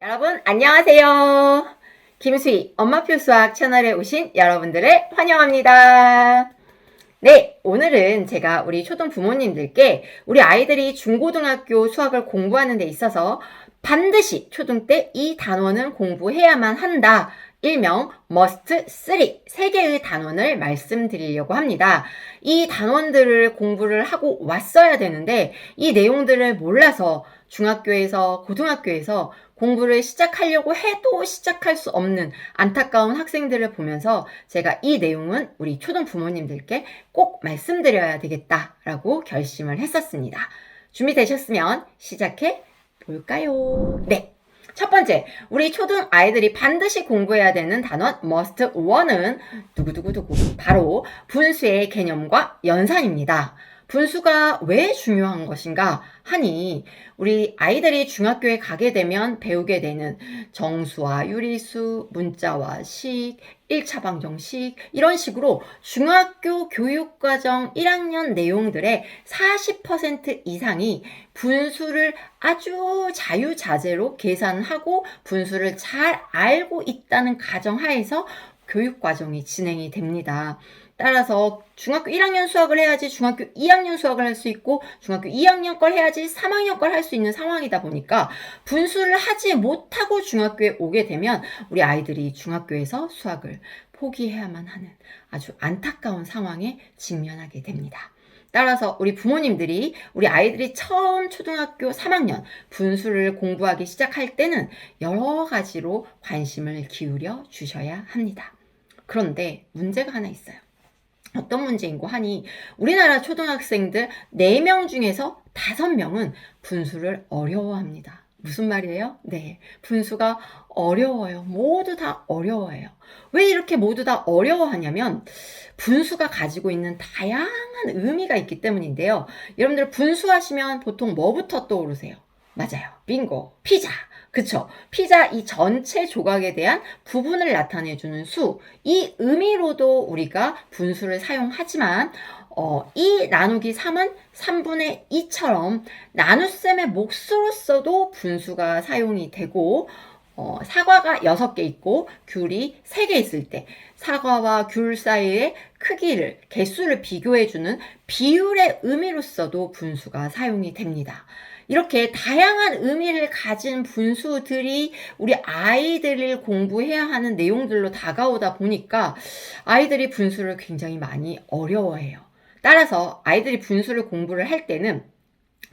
여러분 안녕하세요. 김수희 엄마표 수학 채널에 오신 여러분들을 환영합니다. 네, 오늘은 제가 우리 초등 부모님들께 우리 아이들이 중고등학교 수학을 공부하는 데 있어서 반드시 초등 때 이 단원은 공부해야만 한다. 일명 must 3, 3개의 단원을 말씀드리려고 합니다. 이 단원들을 공부를 하고 왔어야 되는데 이 내용들을 몰라서 중학교에서 고등학교에서 공부를 시작하려고 해도 시작할 수 없는 안타까운 학생들을 보면서 제가 이 내용은 우리 초등 부모님들께 꼭 말씀드려야 되겠다라고 결심을 했었습니다. 준비되셨으면 시작해 볼까요? 네. 첫 번째, 우리 초등 아이들이 반드시 공부해야 되는 단원 must 1은 두구두구두구 바로 분수의 개념과 연산입니다. 분수가 왜 중요한 것인가 하니 우리 아이들이 중학교에 가게 되면 배우게 되는 정수와 유리수, 문자와 식, 1차 방정식 이런 식으로 중학교 교육과정 1학년 내용들의 40% 이상이 분수를 아주 자유자재로 계산하고 분수를 잘 알고 있다는 가정하에서 교육과정이 진행이 됩니다. 따라서 중학교 1학년 수학을 해야지 중학교 2학년 수학을 할 수 있고 중학교 2학년 걸 해야지 3학년 걸 할 수 있는 상황이다 보니까 분수를 하지 못하고 중학교에 오게 되면 우리 아이들이 중학교에서 수학을 포기해야만 하는 아주 안타까운 상황에 직면하게 됩니다. 따라서 우리 부모님들이 우리 아이들이 처음 초등학교 3학년 분수를 공부하기 시작할 때는 여러 가지로 관심을 기울여 주셔야 합니다. 그런데 문제가 하나 있어요. 어떤 문제인고 하니 우리나라 초등학생들 4명 중에서 5명은 분수를 어려워합니다. 무슨 말이에요? 네, 분수가 어려워요. 모두 다 어려워해요. 왜 이렇게 모두 다 어려워하냐면 분수가 가지고 있는 다양한 의미가 있기 때문인데요. 여러분들 분수하시면 보통 뭐부터 떠오르세요? 맞아요. 빙고, 피자. 그쵸? 피자 이 전체 조각에 대한 부분을 나타내주는 수, 이 의미로도 우리가 분수를 사용하지만 2 나누기 3은 3분의 2처럼 나눗셈의 몫으로서도 분수가 사용이 되고 사과가 6개 있고 귤이 3개 있을 때 사과와 귤 사이의 크기를, 개수를 비교해주는 비율의 의미로서도 분수가 사용이 됩니다. 이렇게 다양한 의미를 가진 분수들이 우리 아이들을 공부해야 하는 내용들로 다가오다 보니까 아이들이 분수를 굉장히 많이 어려워해요. 따라서 아이들이 분수를 공부를 할 때는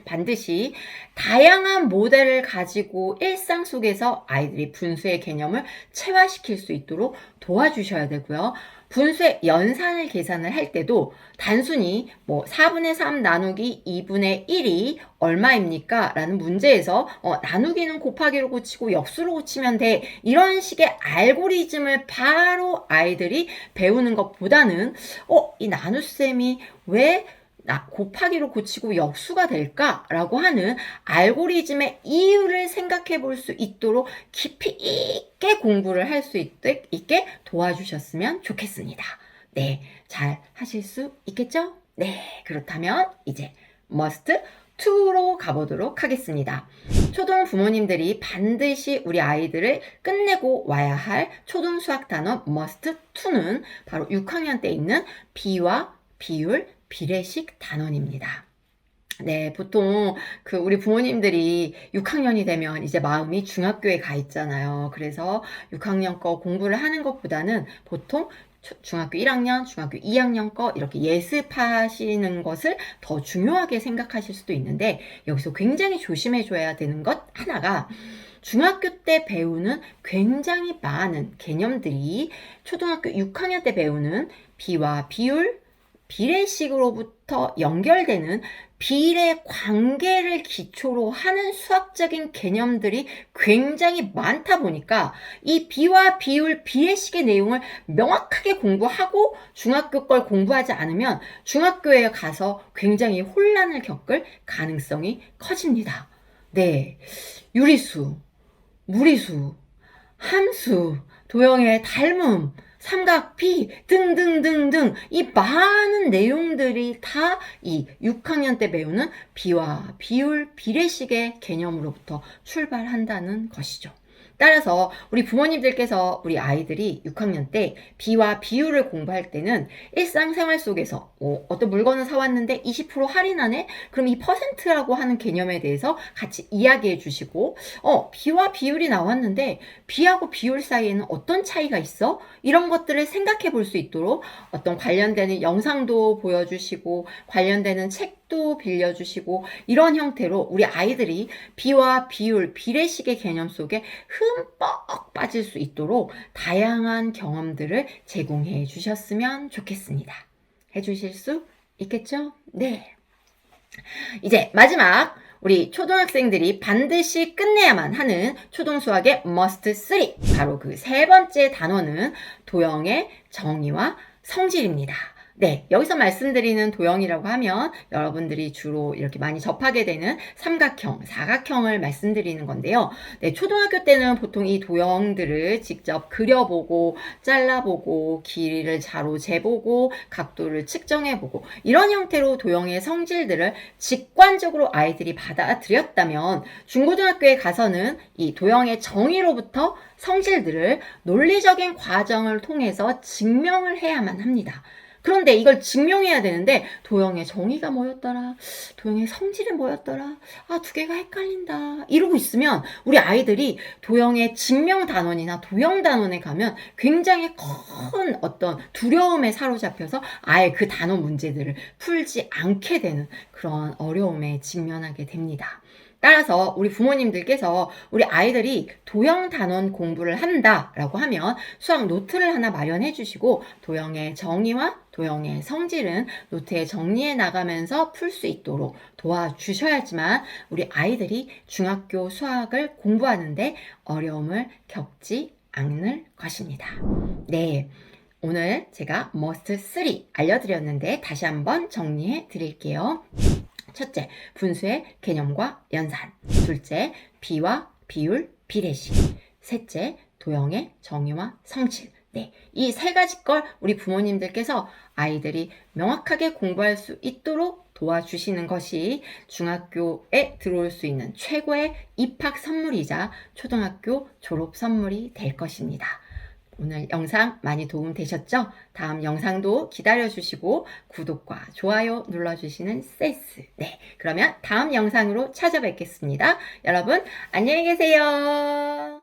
반드시 다양한 모델을 가지고 일상 속에서 아이들이 분수의 개념을 체화시킬 수 있도록 도와주셔야 되고요. 분수의 연산을 계산을 할 때도 단순히 4분의 3 나누기 2분의 1이 얼마입니까? 라는 문제에서 나누기는 곱하기로 고치고 역수로 고치면 돼. 이런 식의 알고리즘을 바로 아이들이 배우는 것보다는 이 나눗셈이 왜 곱하기로 고치고 역수가 될까라고 하는 알고리즘의 이유를 생각해 볼 수 있도록 깊이 있게 공부를 할 수 있게 도와주셨으면 좋겠습니다. 네, 잘 하실 수 있겠죠? 네, 그렇다면 이제 must 2로 가보도록 하겠습니다. 초등 부모님들이 반드시 우리 아이들을 끝내고 와야 할 초등 수학 단원 must 2는 바로 6학년 때 있는 비와 비율, 비례식 단원입니다. 네, 보통 우리 부모님들이 6학년이 되면 이제 마음이 중학교에 가 있잖아요. 그래서 6학년 거 공부를 하는 것보다는 보통 중학교 1학년, 중학교 2학년 거 이렇게 예습하시는 것을 더 중요하게 생각하실 수도 있는데 여기서 굉장히 조심해줘야 되는 것 하나가 중학교 때 배우는 굉장히 많은 개념들이 초등학교 6학년 때 배우는 비와 비율, 비례식으로부터 연결되는 비례 관계를 기초로 하는 수학적인 개념들이 굉장히 많다 보니까 이 비와 비율, 비례식의 내용을 명확하게 공부하고 중학교 걸 공부하지 않으면 중학교에 가서 굉장히 혼란을 겪을 가능성이 커집니다. 네, 유리수, 무리수, 함수, 도형의 닮음, 삼각비 등등등등 이 많은 내용들이 다 이 6학년 때 배우는 비와 비율, 비례식의 개념으로부터 출발한다는 것이죠. 따라서 우리 부모님들께서 우리 아이들이 6학년 때 비와 비율을 공부할 때는 일상생활 속에서 어떤 물건을 사왔는데 20% 할인하네? 그럼 이 퍼센트라고 하는 개념에 대해서 같이 이야기해 주시고 비와 비율이 나왔는데 비하고 비율 사이에는 어떤 차이가 있어? 이런 것들을 생각해 볼 수 있도록 어떤 관련되는 영상도 보여주시고 관련되는 책도 빌려주시고 이런 형태로 우리 아이들이 비와 비율, 비례식의 개념 속에 흠뻑 빠질 수 있도록 다양한 경험들을 제공해 주셨으면 좋겠습니다. 해주실 수 있겠죠? 네. 이제 마지막 우리 초등학생들이 반드시 끝내야만 하는 초등수학의 머스트 3 바로 그 세 번째 단원은 도형의 정의와 성질입니다. 네, 여기서 말씀드리는 도형이라고 하면 여러분들이 주로 이렇게 많이 접하게 되는 삼각형, 사각형을 말씀드리는 건데요. 네, 초등학교 때는 보통 이 도형들을 직접 그려보고 잘라보고 길이를 자로 재보고 각도를 측정해보고 이런 형태로 도형의 성질들을 직관적으로 아이들이 받아들였다면 중고등학교에 가서는 이 도형의 정의로부터 성질들을 논리적인 과정을 통해서 증명을 해야만 합니다. 그런데 이걸 증명해야 되는데 도형의 정의가 뭐였더라? 도형의 성질이 뭐였더라? 두 개가 헷갈린다. 이러고 있으면 우리 아이들이 도형의 증명 단원이나 도형 단원에 가면 굉장히 큰 어떤 두려움에 사로잡혀서 아예 그 단원 문제들을 풀지 않게 되는 그런 어려움에 직면하게 됩니다. 따라서 우리 부모님들께서 우리 아이들이 도형 단원 공부를 한다라고 하면 수학 노트를 하나 마련해 주시고 도형의 정의와 도형의 성질은 노트에 정리해 나가면서 풀 수 있도록 도와주셔야지만 우리 아이들이 중학교 수학을 공부하는데 어려움을 겪지 않을 것입니다. 네. 오늘 제가 머스트 3 알려드렸는데 다시 한번 정리해 드릴게요. 첫째, 분수의 개념과 연산. 둘째, 비와 비율, 비례식. 셋째, 도형의 정의와 성질. 네, 이 세 가지 걸 우리 부모님들께서 아이들이 명확하게 공부할 수 있도록 도와주시는 것이 중학교에 들어올 수 있는 최고의 입학 선물이자 초등학교 졸업 선물이 될 것입니다. 오늘 영상 많이 도움 되셨죠? 다음 영상도 기다려주시고 구독과 좋아요 눌러주시는 센스. 네, 그러면 다음 영상으로 찾아뵙겠습니다. 여러분 안녕히 계세요.